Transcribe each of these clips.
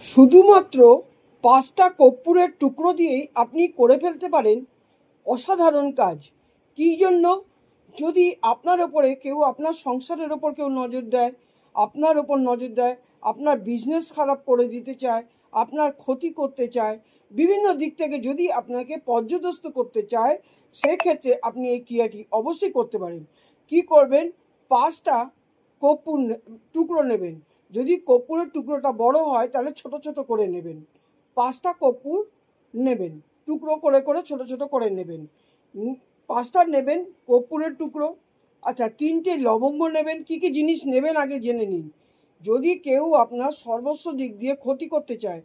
শুধুমাত্র 5টা কর্পূরের টুকরো দিয়েই আপনি করে ফেলতে পারেন অসাধারণ কাজ। কী জন্য? যদি আপনার ওপরে কেউ, আপনার সংসারের ওপর কেউ নজর দেয়, আপনার ওপর নজর দেয়, আপনার বিজনেস খারাপ করে দিতে চায়, আপনার ক্ষতি করতে চায়, বিভিন্ন দিক থেকে যদি আপনাকে পর্যদস্ত করতে চায়, সেক্ষেত্রে আপনি এই ক্রিয়াটি অবশ্যই করতে পারেন। কি করবেন? 5টা কর্পূর টুকরো নেবেন। যদি কর্পূরের টুকরোটা বড় হয় তাহলে ছোট ছোট করে নেবেন। 5টা কর্পূর নেবেন, টুকরো করে করে ছোট ছোট করে নেবেন। 5টা নেবেন কর্পূরের টুকরো। আচ্ছা, 3টে লবঙ্গ নেবেন। কী কী জিনিস নেবেন আগে জেনে নিন। যদি কেউ আপনার সর্বস্ব দিক দিয়ে ক্ষতি করতে চায়,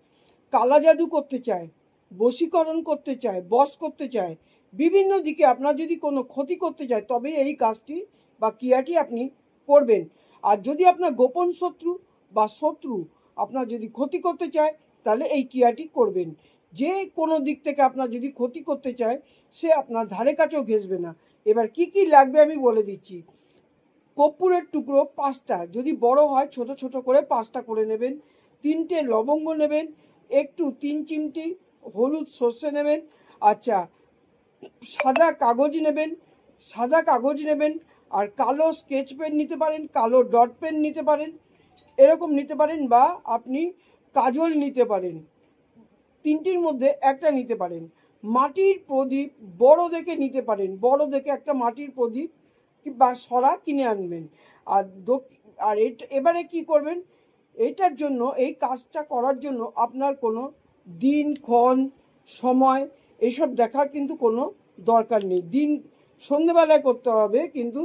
কালা জাদু করতে চায়, বশীকরণ করতে চায়, বশ করতে চায়, বিভিন্ন দিকে আপনার যদি কোনো ক্ষতি করতে চায়, তবে এই কাজটি বা ক্রিয়াটি আপনি করবেন। আর যদি আপনার গোপন শত্রু বা শত্রু আপনার যদি ক্ষতি করতে চায়, তাহলে এই ক্রিয়াটি করবেন। যে কোনো দিক থেকে আপনার যদি ক্ষতি করতে চায়, সে আপনার ধারে কাছেও ঘেঁষবে না। এবার কি কি লাগবে আমি বলে দিচ্ছি। কর্পূরের টুকরো 5টা, যদি বড় হয় ছোট ছোট করে 5টা করে নেবেন। 3টে লবঙ্গ নেবেন, একটু 3 চিমটি হলুদ সর্ষে নেবেন। আচ্ছা, সাদা কাগজ নেবেন, আর কালো স্কেচ পেন নিতে পারেন, কালো ডট পেন নিতে পারেন, এরকম নিতে পারেন, বা আপনি কাজল নিতে পারেন। 3টির মধ্যে একটা নিতে পারেন। মাটির প্রদীপ বড় দেখে নিতে পারেন, বড় দেখে একটা মাটির প্রদীপ বা সরা কিনে আনবেন। আর এবারে কি করবেন? এইটার জন্য, এই কাজটা করার জন্য আপনার কোনো দিনক্ষণ সময় এসব দেখার কিন্তু কোনো দরকার নেই। দিন সন্ধেবেলায় করতে হবে, কিন্তু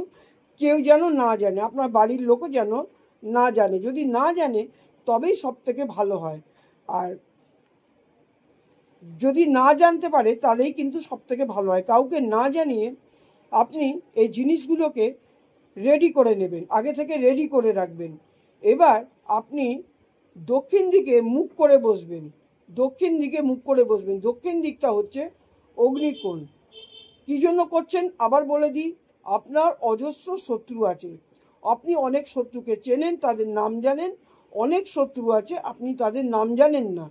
কেউ যেন না জানে, আপনার বাড়ির লোকও যেন না জানে। যদি না জানে তবেই সব থেকে ভালো হয়। আর যদি না জানতে পারে তাহলেই কিন্তু সব থেকে ভালো হয়। কাউকে না জানিয়ে আপনি এই জিনিসগুলোকে রেডি করে নেবেন, আগে থেকে রেডি করে রাখবেন। এবার আপনি দক্ষিণ দিকে মুখ করে বসবেন। দক্ষিণ দিকটা হচ্ছে অগ্নিকোণ। কী জন্য করছেন আবার বলে দিই। আপনার অজস্র শত্রু আছে, আপনি অনেক শত্রুকে চেনেন, তাদের নাম জানেন। অনেক শত্রু আছে, আপনি তাদের নাম জানেন না,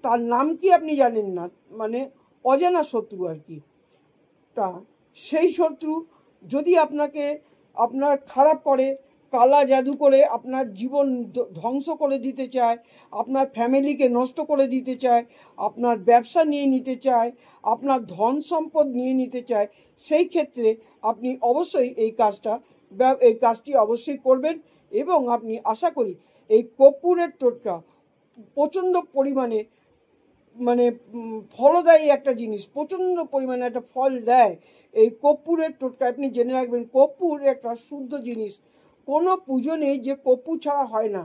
তার নাম কি আপনি জানেন না, মানে অজানা শত্রু আর কি। তা সেই শত্রু যদি আপনার খারাপ করে, কালা জাদু করে আপনার জীবন ধ্বংস করে দিতে চায়, আপনার ফ্যামিলিকে নষ্ট করে দিতে চায়, আপনার ব্যবসা নিয়ে নিতে চায়, আপনার ধন সম্পদ নিয়ে নিতে চায়, সেই ক্ষেত্রে আপনি অবশ্যই এই কাজটি অবশ্যই করবেন। এবং আপনি আশা করি এই কর্পূরের টোটকা প্রচণ্ড পরিমাণে, মানে ফলদায়ী একটা জিনিস, প্রচণ্ড পরিমাণে একটা ফল দেয় এই কর্পূরের টোটকা। আপনি জেনে রাখবেন, কর্পূর একটা শুদ্ধ জিনিস। কোনো পুজো নেই যে কর্পূর ছাড়া হয় না।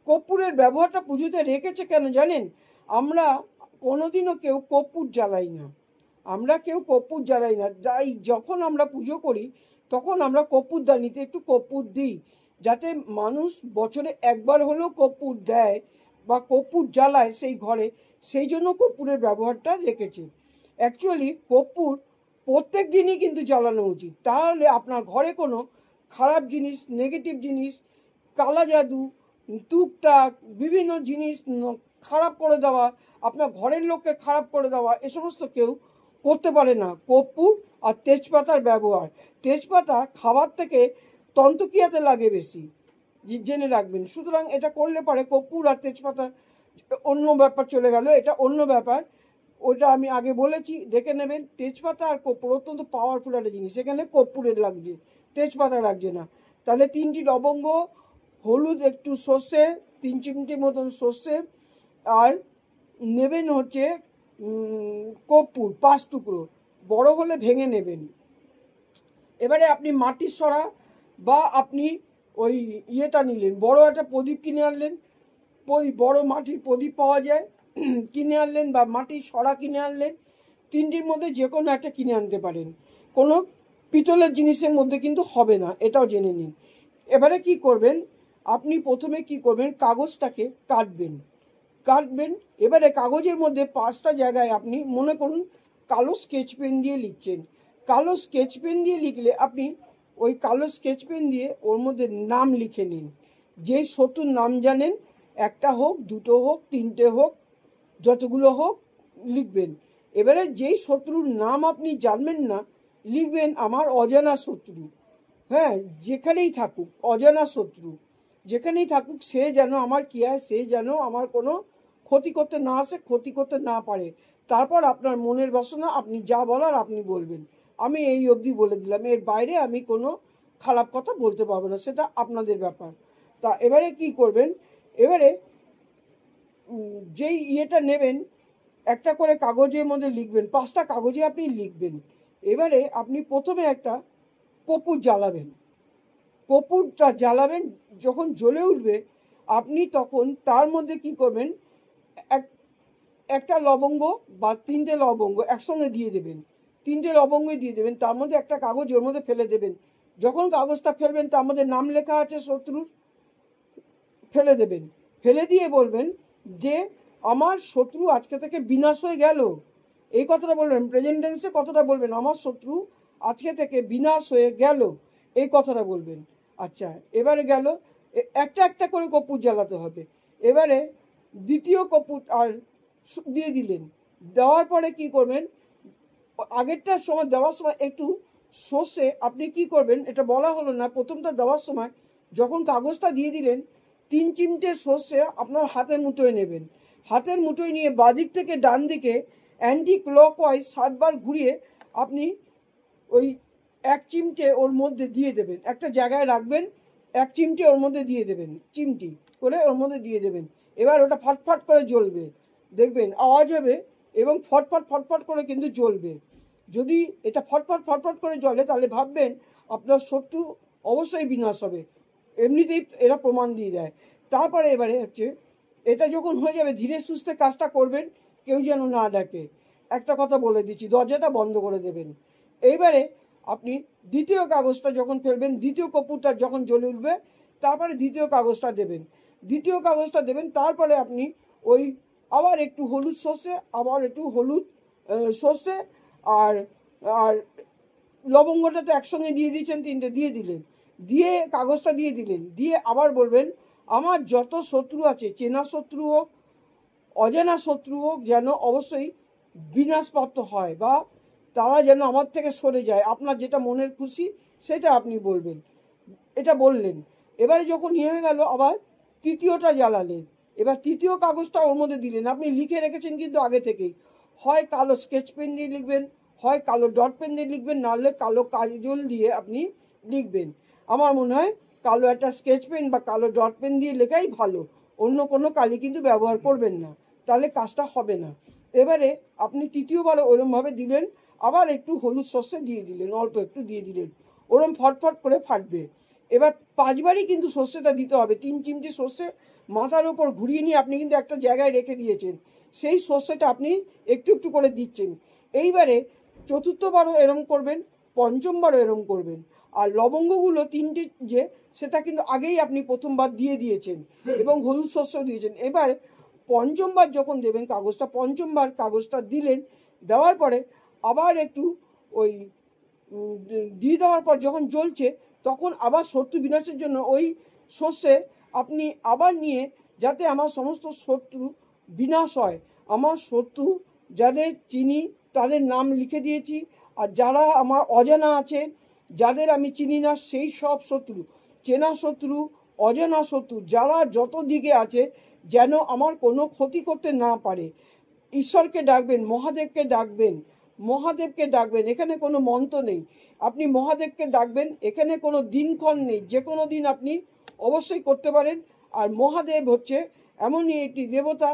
কর্পূরের ব্যবহারটা পুজোতে রেখেছে কেন জানেন? আমরা কোনোদিনও কেউ কর্পূর জ্বালাই না। তাই যখন আমরা পুজো করি তখন আমরা কর্পূরদানিতে একটু কর্পূর দিই, যাতে মানুষ বছরে একবার হলেও কর্পূর দেয় বা কর্পূর জ্বালায় সেই ঘরে। সেই জন্য কর্পূরের ব্যবহারটা রেখেছে। অ্যাকচুয়ালি কর্পূর প্রত্যেক দিনই কিন্তু জ্বালানো উচিত, তাহলে আপনার ঘরে কোনো খারাপ জিনিস, নেগেটিভ জিনিস, কালা জাদু, টুকটাক বিভিন্ন জিনিস খারাপ করে দেওয়া, আপনার ঘরের লোককে খারাপ করে দেওয়া, এ সমস্ত কেউ করতে পারে না। কর্পূর আর তেজপাতার ব্যবহার। তেজপাতা খাবার থেকে তন্তক্রিয়াতে লাগে বেশি, জেনে রাখবেন। সুতরাং এটা করলে পারে কর্পূর আর তেজপাতা অন্য ব্যাপার চলে গেল, এটা অন্য ব্যাপার, ওটা আমি আগে বলেছি, দেখে নেবেন। তেজপাতা আর কর্পূর অত্যন্ত পাওয়ারফুল একটা জিনিস, এখানে কর্পূরের লাগছে, তেজপাতা লাগছে না। তাহলে 3টি লবঙ্গ, হলুদ, একটু সর্ষে, 3 চিমটি মতন সর্ষে, আর নেবেন হচ্ছে কর্পূর 5 টুকরো, বড় হলে ভেঙে নেবেন। এবারে আপনি মাটির সরা বা আপনি ওই ইয়েটা নিলেন, বড় একটা প্রদীপ কিনে আনলেন, বড় মাটির প্রদীপ পাওয়া যায়, কিনে আনলেন, বা মাটির সরা কিনে আনলেন। 3টির মধ্যে যে কোনো একটা কিনে আনতে পারেন, কোনো পিতলের জিনিসের মধ্যে কিন্তু হবে না, এটাও জেনে নিন। এবারে কি করবেন? আপনি প্রথমে কি করবেন? কাগজটাকে কাটবেন। এবারে কাগজের মধ্যে 5টা জায়গায় আপনি মনে করুন কালো স্কেচ পেন দিয়ে লিখছেন। কালো স্কেচ পেন দিয়ে লিখলে আপনি ওই কালো স্কেচ পেন দিয়ে ওর মধ্যে নাম লিখে নিন। যে শত্রুর নাম জানেন একটা হোক, দুটো হোক, তিনটে হোক, যতগুলো হোক লিখবেন। এবারে যেই শত্রুর নাম আপনি জানবেন না, লিখবেন আমার অজানা শত্রু। হ্যাঁ, যেখানেই থাকুক অজানা শত্রু, যেখানেই থাকুক, সে যেন আমার কি হয়, সে যেন আমার কোনো ক্ষতি করতে না আসে, ক্ষতি করতে না পারে। তারপর আপনার মনের বাসনা, আপনি যা বলার আপনি বলবেন। আমি এই অবধি বলে দিলাম, এর বাইরে আমি কোনো খারাপ কথা বলতে পারবো না, সেটা আপনাদের ব্যাপার। তা এবারে কি করবেন, এবারে যেই ইয়েটা নেবেন, একটা করে কাগজের মধ্যে লিখবেন, 5টা কাগজে আপনি লিখবেন। এবারে আপনি প্রথমে একটা কর্পূর জ্বালাবেন। কর্পূরটা জ্বালাবেন, যখন জ্বলে উঠবে আপনি তখন তার মধ্যে কি করবেন, একটা লবঙ্গ বা 3টে লবঙ্গ একসঙ্গে দিয়ে দেবেন। 3টে লবঙ্গই দিয়ে দেবেন, তার মধ্যে একটা কাগজ ওর মধ্যে ফেলে দেবেন। যখন কাগজটা ফেলবেন তার মধ্যে নাম লেখা আছে শত্রুর, ফেলে দেবেন। ফেলে দিয়ে বলবেন যে আমার শত্রু আজকে থেকে বিনাশ হয়ে গেল। এই কথাটা বলবেন, প্রেজেন্ট টেন্সে কথাটা বলবেন, আমার শত্রু আজকে থেকে বিনাশ হয়ে গেল, এই কথাটা বলবেন। আচ্ছা, এবারে গেল, একটা একটা করে কর্পূর জ্বালাতে হবে। এবারে দ্বিতীয় কর্পূর আর দিয়ে দিলেন। দেওয়ার পরে কি করবেন, আগেরটার সময় দেওয়ার সময় একটু সর্ষে আপনি কি করবেন, এটা বলা হলো না, প্রথমটা দেওয়ার সময় যখন কাগজটা দিয়ে দিলেন 3 চিমটে সর্ষে আপনার হাতের মুঠোয় নেবেন। হাতের মুঠোয় নিয়ে বাদিক থেকে ডান দিকে অ্যান্টি ক্লকওয়াইজ 7বার ঘুরিয়ে আপনি ওই 1 চিমটে ওর মধ্যে দিয়ে দেবেন, একটা জায়গায় রাখবেন, 1 চিমটে ওর মধ্যে দিয়ে দেবেন, চিমটি করে ওর মধ্যে দিয়ে দেবেন। এবার ওটা ফটফট করে জ্বলবে, দেখবেন আওয়াজ হবে এবং ফটফট ফটফট করে কিন্তু জ্বলবে। যদি এটা ফটফট ফটফট করে জ্বলে তাহলে ভাববেন আপনার শত্রু অবশ্যই বিনাশ হবে, এমনিতেই এরা প্রমাণ দিয়ে দেয়। তারপরে এবারে হচ্ছে, এটা যখন হয়ে যাবে ধীরে সুস্থে কাজটা করবেন, কেউ যেন না ডাকে। একটা কথা বলে দিচ্ছি, দরজাটা বন্ধ করে দেবেন। এইবারে আপনি দ্বিতীয় কাগজটা যখন ফেলবেন, দ্বিতীয় কর্পূরটা যখন জ্বলে উঠবে, তারপরে দ্বিতীয় কাগজটা দেবেন। দ্বিতীয় কাগজটা দেবেন, তারপরে আপনি ওই আবার একটু হলুদ সর্ষে, আবার একটু হলুদ সর্ষে আর আর লবঙ্গটা তো একসঙ্গে দিয়ে দিয়েছেন, 3টে দিয়ে দিলেন, দিয়ে কাগজটা দিয়ে দিলেন, দিয়ে আবার বলবেন আমার যত শত্রু আছে, চেনা শত্রু হোক অজানা শত্রু হোক, যেন অবশ্যই বিনাশপ্রাপ্ত হয় বা তারা যেন আমার থেকে সরে যায়। আপনার যেটা মনের খুশি সেটা আপনি বলবেন। এটা বললেন। এবারে যখন ইয়ে হয়ে গেল, আবার তৃতীয়টা জ্বালালেন। এবার তৃতীয় কাগজটা ওর মধ্যে দিলেন, আপনি লিখে রেখেছেন কিন্তু আগে থেকেই, হয় কালো স্কেচ পেন দিয়ে লিখবেন, হয় কালো ডট পেন দিয়ে লিখবেন, নাহলে কালো কাজল দিয়ে আপনি লিখবেন। আমার মনে হয় কালো একটা স্কেচ পেন বা কালো ডট পেন দিয়ে লেখাই ভালো, অন্য কোনো কালি কিন্তু ব্যবহার করবেন না, তাহলে কাজটা হবে না। এবারে আপনি তৃতীয়বারও ওরমভাবে দিলেন, আবার একটু হলুদ সর্ষে দিয়ে দিলেন, অল্প একটু দিয়ে দিলেন, ওরম ফটফট করে ফাটবে। এবার 5বারই কিন্তু সর্ষেটা দিতে হবে। 3 চিমটি সর্ষে মাথার ওপর ঘুরিয়ে নিয়ে আপনি কিন্তু একটা জায়গায় রেখে দিয়েছেন, সেই সর্ষেটা আপনি একটু একটু করে দিচ্ছেন। এইবারে চতুর্থবারও এরম করবেন, পঞ্চমবারও এরম করবেন। আর লবঙ্গগুলো 3টে যে, সেটা কিন্তু আগেই আপনি প্রথমবার দিয়ে দিয়েছেন এবং হলুদ সর্ষেও দিয়েছেন। এবার পঞ্চমবার যখন দেবেন কাগজটা, পঞ্চমবার কাগজটা দিলেন, দেওয়ার পরে আবার একটু ওই দিয়ে দেওয়ার পর যখন জ্বলছে, তখন আবার শত্রু বিনাশের জন্য ওই সর্ষে আপনি আবার নিয়ে, যাতে আমার সমস্ত শত্রু বিনাশ হয়, আমার শত্রু যাদের চিনি তাদের নাম লিখে দিয়েছি, আর যারা আমার অজানা আছে, যাদের আমি চিনি না, সেই সব শত্রু, চেনা শত্রু অজানা শত্রু যারা যত দিকে আছে, যেন আমার কোনো ক্ষতি করতে না পারে। ঈশ্বরকে ডাকবেন, মহাদেবকে ডাকবেন, মহাদেবকে ডাকবেন। এখানে কোনো মন্ত্র নেই, আপনি মহাদেবকে ডাকবেন, এখানে কোনো দিনক্ষণ নেই, যে কোনো দিন আপনি অবশ্যই করতে পারেন। আর মহাদেব হচ্ছে এমনই একটি দেবতা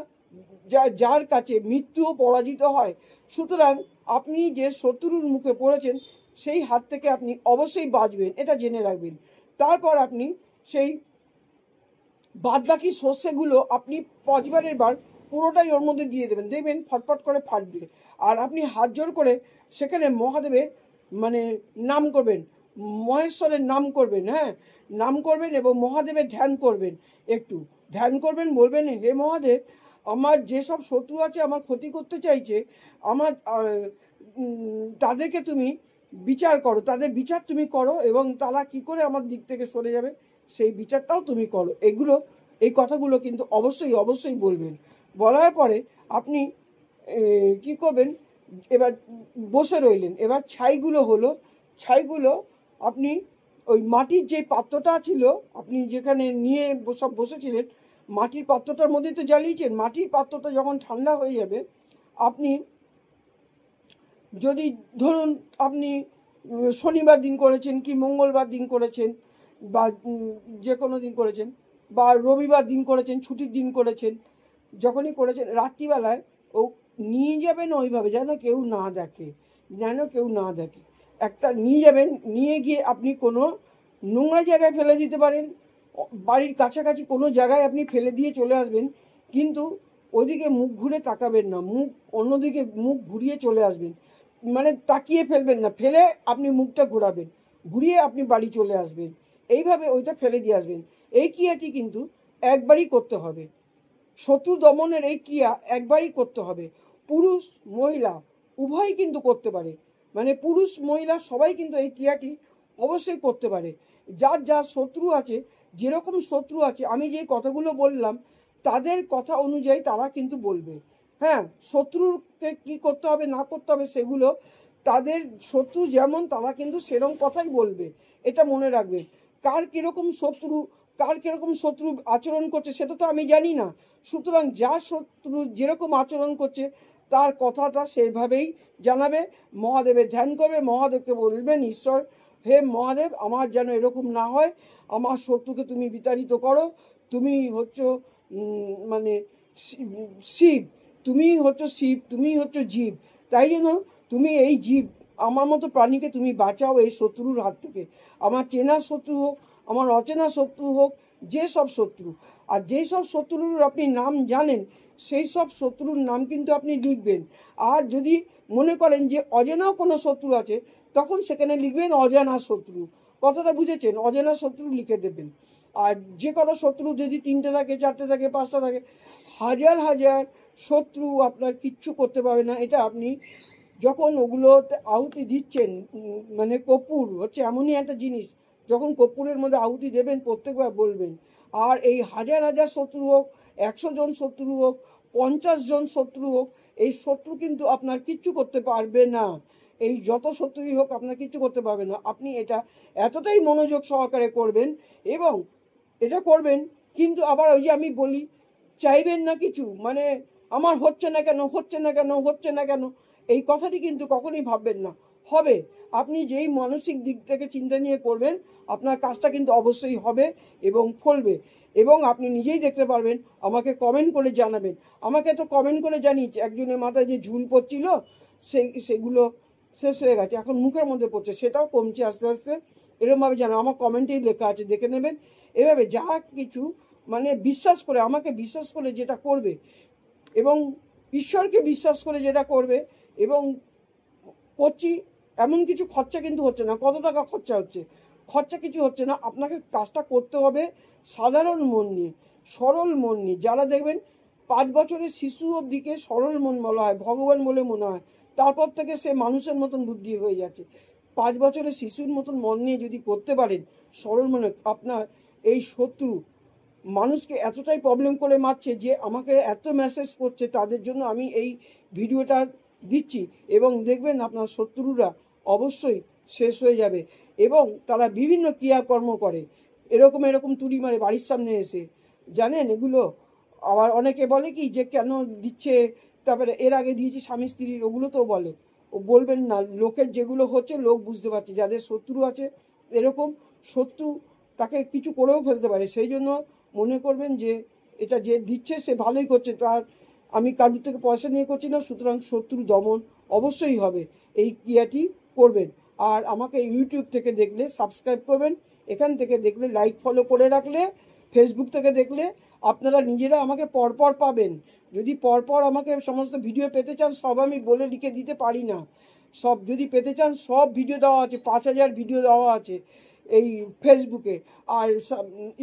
যার কাছে মৃত্যুও পরাজিত হয়। সুতরাং আপনি যে শত্রুর মুখে পড়েছেন সেই হাত থেকে আপনি অবশ্যই বাঁচবেন, এটা জেনে রাখবেন। তারপর আপনি সেই বাদবাকি সর্ষেগুলো আপনি 5বারের বার পুরোটাই ওর মধ্যে দিয়ে দেবেন, দেখবেন ফটফট করে ফাটবে। আর আপনি হাত জোর করে সেখানে মহাদেবের মানে নাম করবেন, মহেশ্বরের নাম করবেন, হ্যাঁ নাম করবেন এবং মহাদেবের ধ্যান করবেন, একটু ধ্যান করবেন, বলবেন হে মহাদেব, আমার যেসব শত্রু আছে আমার ক্ষতি করতে চাইছে, আমার তাদেরকে তুমি বিচার করো, তাদের বিচার তুমি করো এবং তারা কি করে আমার দিক থেকে সরে যাবে সেই বিচারটাও তুমি করো। এগুলো এই কথাগুলো কিন্তু অবশ্যই অবশ্যই বলবেন। বলার পরে আপনি কি করবেন, এবার বসে রইলেন। এবার ছাইগুলো হলো, ছাইগুলো আপনি ওই মাটির যে পাত্রটা ছিল, আপনি যেখানে নিয়ে সব বসেছিলেন, মাটির পাত্রটার মধ্যেই তো জ্বালিয়েছেন। মাটির পাত্রটা যখন ঠান্ডা হয়ে যাবে, আপনি যদি ধরুন আপনি শনিবার দিন করেছেন কি মঙ্গলবার দিন করেছেন বা যে কোনো দিন করেছেন বা রবিবার দিন করেছেন, ছুটির দিন করেছেন, যখনই করেছেন রাত্রিবেলায় ও নিয়ে যাবেন ওইভাবে যেন কেউ না দেখে, যেন কেউ না দেখে। একটা নিয়ে যাবেন, নিয়ে গিয়ে আপনি কোনো নোংরা জায়গায় ফেলে দিতে পারেন, বাড়ির কাছাকাছি কোনো জায়গায় আপনি ফেলে দিয়ে চলে আসবেন, কিন্তু ওদিকে মুখ ঘুরে তাকাবেন না, মুখ অন্যদিকে মুখ ঘুরিয়ে চলে আসবেন। মানে তাকিয়ে ফেলবেন না, ফেলে আপনি মুখটা ঘোরাবেন, ঘুরিয়ে আপনি বাড়ি চলে আসবেন, এইভাবে ওইটা ফেলে দিয়ে আসবেন। এই ক্রিয়াটি কিন্তু একবারই করতে হবে। শত্রু দমনের এই ক্রিয়া একবারই করতে হবে। পুরুষ মহিলা উভয়ই কিন্তু করতে পারে, মানে পুরুষ মহিলা সবাই কিন্তু এই ক্রিয়াটি অবশ্যই করতে পারে। যার যার শত্রু আছে, যেরকম শত্রু আছে, আমি যে কথাগুলো বললাম তাদের কথা অনুযায়ী তারা কিন্তু বলবে। হ্যাঁ, শত্রুকে কি করতে হবে না করতে হবে সেগুলো তাদের শত্রু যেমন তারা কিন্তু সেরকম কথাই বলবে, এটা মনে রাখবে। কার কীরকম শত্রু, কার কীরকম শত্রু আচরণ করছে সেটা তো আমি জানি না। সুতরাং যার শত্রু যেরকম আচরণ করছে তার কথাটা সেভাবেই জানাবে, মহাদেবের ধ্যান করবে, মহাদেবকে বলবেন, ঈশ্বর হে মহাদেব, আমার যেন এরকম না হয়, আমার শত্রুকে তুমি বিতাড়িত করো, তুমি হচ্ছ মানে শিব, তুমি হচ্ছ শিব, তুমি হচ্ছ জীব, তাই জন্য তুমি এই জীব আমার মতো প্রাণীকে তুমি বাঁচাও এই শত্রুর হাত থেকে। আমার চেনা শত্রু হোক, আমার অচেনা শত্রু হোক, যে সব শত্রু, আর যেই সব শত্রুর আপনি নাম জানেন সেই সব শত্রুর নাম কিন্তু আপনি লিখবেন। আর যদি মনে করেন যে অজানাও কোনো শত্রু আছে, তখন সেখানে লিখবেন অজানা শত্রু। কথাটা বুঝেছেন? অজানা শত্রু লিখে দেবেন। আর যে কোনো শত্রু যদি 3টে থাকে, 4টে থাকে, 5টা থাকে, হাজার হাজার শত্রু আপনার কিচ্ছু করতে পারবে না। এটা আপনি যখন ওগুলোতে আহুতি দিচ্ছেন, মানে কর্পূর হচ্ছে এমনই একটা জিনিস, যখন কর্পূরের মধ্যে আহুতি দেবেন প্রত্যেকবার বলবেন। আর এই হাজার হাজার শত্রু হোক, 100 জন শত্রু হোক, 50 জন শত্রু হোক, এই শত্রু কিন্তু আপনার কিচ্ছু করতে পারবে না। এই যত শত্রুই হোক আপনার কিচ্ছু করতে পারবে না। আপনি এটা এতটাই মনোযোগ সহকারে করবেন এবং এটা করবেন, কিন্তু আবার ওই যে আমি বলি, চাইবেন না কিছু, মানে আমার হচ্ছে না কেন, হচ্ছে না কেন, হচ্ছে না কেন, এই কথাটি কিন্তু কখনোই ভাববেন না। হবে, আপনি যেই মানসিক দিক থেকে চিন্তা নিয়ে করবেন আপনার কাজটা কিন্তু অবশ্যই হবে এবং ফলবে, এবং আপনি নিজেই দেখতে পারবেন। আমাকে কমেন্ট করে জানাবেন। আমাকে তো কমেন্ট করে জানিয়েছে, একজনের মাথায় যে ঝুল পড়ছিল সেগুলো শেষ হয়ে গেছে, এখন মুখের মধ্যে পড়ছে, সেটাও কমছে আস্তে আস্তে। এরকমভাবে জানো, আমার কমেন্টেই লেখা আছে, দেখে নেবেন। এভাবে যা কিছু মানে বিশ্বাস করে, আমাকে বিশ্বাস করে যেটা করবে এবং ঈশ্বরকে বিশ্বাস করে যেটা করবে, এবং করছি, এমন কিছু খরচা কিন্তু হচ্ছে না। কত টাকা খরচা হচ্ছে? খরচা কিছু হচ্ছে না। আপনাকে কাজটা করতে হবে সাধারণ মন নিয়ে, সরল মন নিয়ে। যারা দেখবেন 5 বছরের শিশু অবধিকে সরল মন বলা হয়, ভগবান বলে মনে হয়, তারপর থেকে সে মানুষের মতন বুদ্ধি হয়ে যাচ্ছে। 5 বছরের শিশুর মতন মন নিয়ে যদি করতে পারেন সরল মনে, আপনার এই শত্রু মানুষকে এতটাই প্রবলেম করে মারছে যে আমাকে এত মেসেজ করছে, তাদের জন্য আমি এই ভিডিওটা দিচ্ছি, এবং দেখবেন আপনার শত্রুরা অবশ্যই শেষ হয়ে যাবে। এবং তারা বিভিন্ন ক্রিয়াকর্ম করে, এরকম এরকম তুড়ি মারে বাড়ির সামনে এসে, জানেন এগুলো। আবার অনেকে বলে কি যে কেন দিচ্ছে, তারপরে এর আগে দিয়েছি স্বামী স্ত্রীর, ওগুলো তো বলে। ও বলবেন না, লোকের যেগুলো হচ্ছে লোক বুঝতে পারছে, যাদের শত্রু আছে এরকম শত্রু তাকে কিছু করেও ফেলতে পারে। সেই জন্য মনে করবেন যে এটা যে দিচ্ছে সে ভালোই করছে, তার আমি কারুর থেকে পয়সা নিয়ে করছি না, সুতরাং শত্রু দমন অবশ্যই হবে। এই ক্রিয়াটি করবেন। আর আমাকে ইউটিউব থেকে দেখলে সাবস্ক্রাইব করবেন, এখান থেকে দেখলে লাইক ফলো করে রাখলে, ফেসবুক থেকে দেখলে আপনারা নিজেরা আমাকে পরপর পাবেন। যদি পরপর আমাকে সমস্ত ভিডিও পেতে চান, সব আমি বলে লিখে দিতে পারি না। সব যদি পেতে চান, সব ভিডিও দেওয়া আছে, 5000 ভিডিও দেওয়া আছে এই ফেসবুকে। আর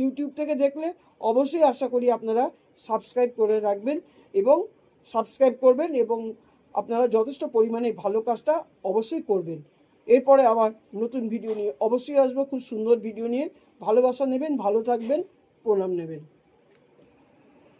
ইউটিউব থেকে দেখলে অবশ্যই আশা করি আপনারা সাবস্ক্রাইব করে রাখবেন এবং সাবস্ক্রাইব করবেন, এবং আপনারা যথেষ্ট পরিমাণে ভালো কাজটা অবশ্যই করবেন। এরপরে আবার নতুন ভিডিও নিয়ে অবশ্যই আসবো, খুব সুন্দর ভিডিও নিয়ে। ভালোবাসা নেবেন, ভালো থাকবেন, প্রণাম নেবেন।